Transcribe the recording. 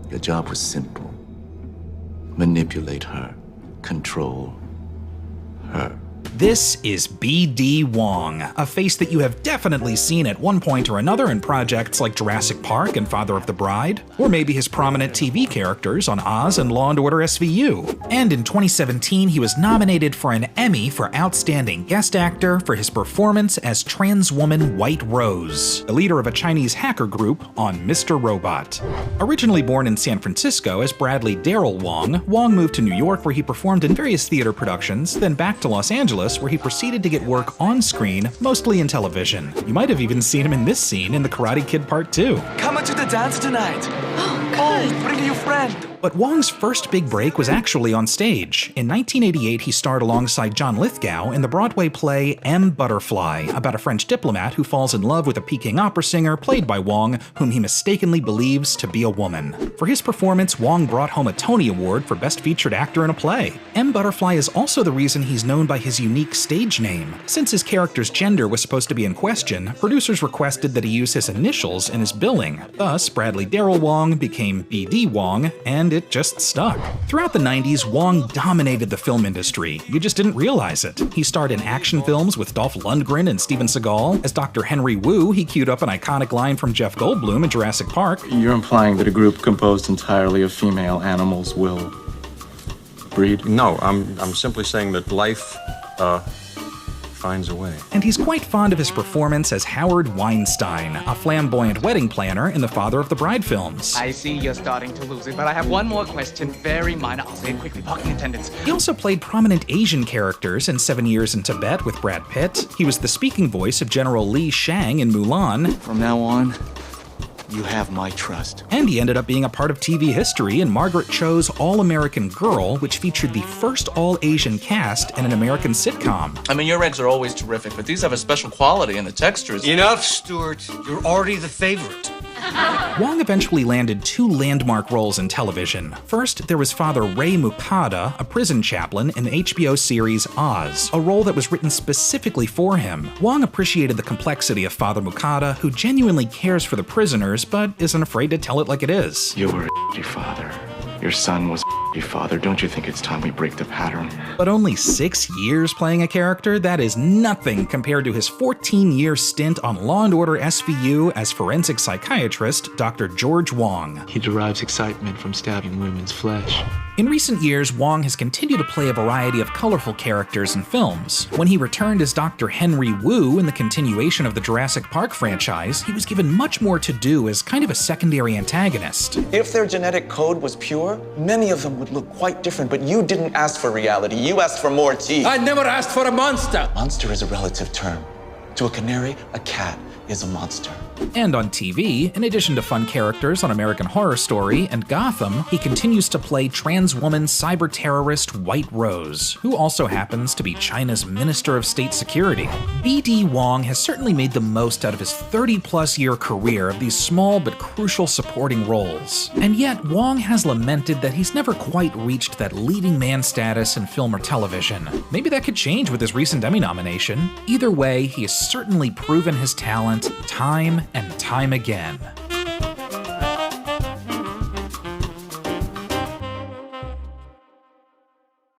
Your job was simple. Manipulate her. Control her. This is B.D. Wong, a face that you have definitely seen at one point or another in projects like Jurassic Park and Father of the Bride, or maybe his prominent TV characters on Oz and Law & Order SVU. And in 2017, he was nominated for an Emmy for Outstanding Guest Actor for his performance as trans woman White Rose, the leader of a Chinese hacker group on Mr. Robot. Originally born in San Francisco as Bradley Darrell Wong, Wong moved to New York where he performed in various theater productions, then back to Los Angeles where he proceeded to get work on screen, mostly in television. You might have even seen him in this scene in The Karate Kid Part 2. Coming to the dance tonight. Oh, good. Oh, bring your friend. But Wong's first big break was actually on stage. In 1988, he starred alongside John Lithgow in the Broadway play M. Butterfly, about a French diplomat who falls in love with a Peking opera singer played by Wong, whom he mistakenly believes to be a woman. For his performance, Wong brought home a Tony Award for Best Featured Actor in a Play. M. Butterfly is also the reason he's known by his unique stage name. Since his character's gender was supposed to be in question, producers requested that he use his initials in his billing. Thus, Bradley Darrell Wong became B.D. Wong, and it just stuck. Throughout the 90s, Wong dominated the film industry. You just didn't realize it. He starred in action films with Dolph Lundgren and Steven Seagal. As Dr. Henry Wu, he queued up an iconic line from Jeff Goldblum in Jurassic Park. You're implying that a group composed entirely of female animals will breed? No, I'm simply saying that life, finds a way. And he's quite fond of his performance as Howard Weinstein, a flamboyant wedding planner in the Father of the Bride films. I see you're starting to lose it, but I have one more question, very minor. I'll say it quickly. Parking attendants. He also played prominent Asian characters in 7 Years in Tibet with Brad Pitt. He was the speaking voice of General Li Shang in Mulan. From now on, you have my trust. And he ended up being a part of TV history in Margaret Cho's All-American Girl, which featured the first all-Asian cast in an American sitcom. I mean, your eggs are always terrific, but these have a special quality and the texture is... Enough, Stuart. You're already the favorite. Wong eventually landed 2 landmark roles in television. First, there was Father Ray Mukada, a prison chaplain in the HBO series Oz, a role that was written specifically for him. Wong appreciated the complexity of Father Mukada, who genuinely cares for the prisoners, but isn't afraid to tell it like it is. You were a father. Your son was a father. Don't you think it's time we break the pattern? But only 6 years playing a character? That is nothing compared to his 14-year stint on Law & Order SVU as forensic psychiatrist Dr. George Wong. He derives excitement from stabbing women's flesh. In recent years, Wong has continued to play a variety of colorful characters in films. When he returned as Dr. Henry Wu in the continuation of the Jurassic Park franchise, he was given much more to do as kind of a secondary antagonist. If their genetic code was pure, many of them would look quite different, but you didn't ask for reality. You asked for more teeth. I never asked for a monster. Monster is a relative term. To a canary, a cat is a monster. And on TV, in addition to fun characters on American Horror Story and Gotham, he continues to play trans woman cyber terrorist White Rose, who also happens to be China's Minister of State Security. B.D. Wong has certainly made the most out of his 30-plus year career of these small but crucial supporting roles. And yet, Wong has lamented that he's never quite reached that leading man status in film or television. Maybe that could change with his recent Emmy nomination. Either way, he has certainly proven his talent time and time again.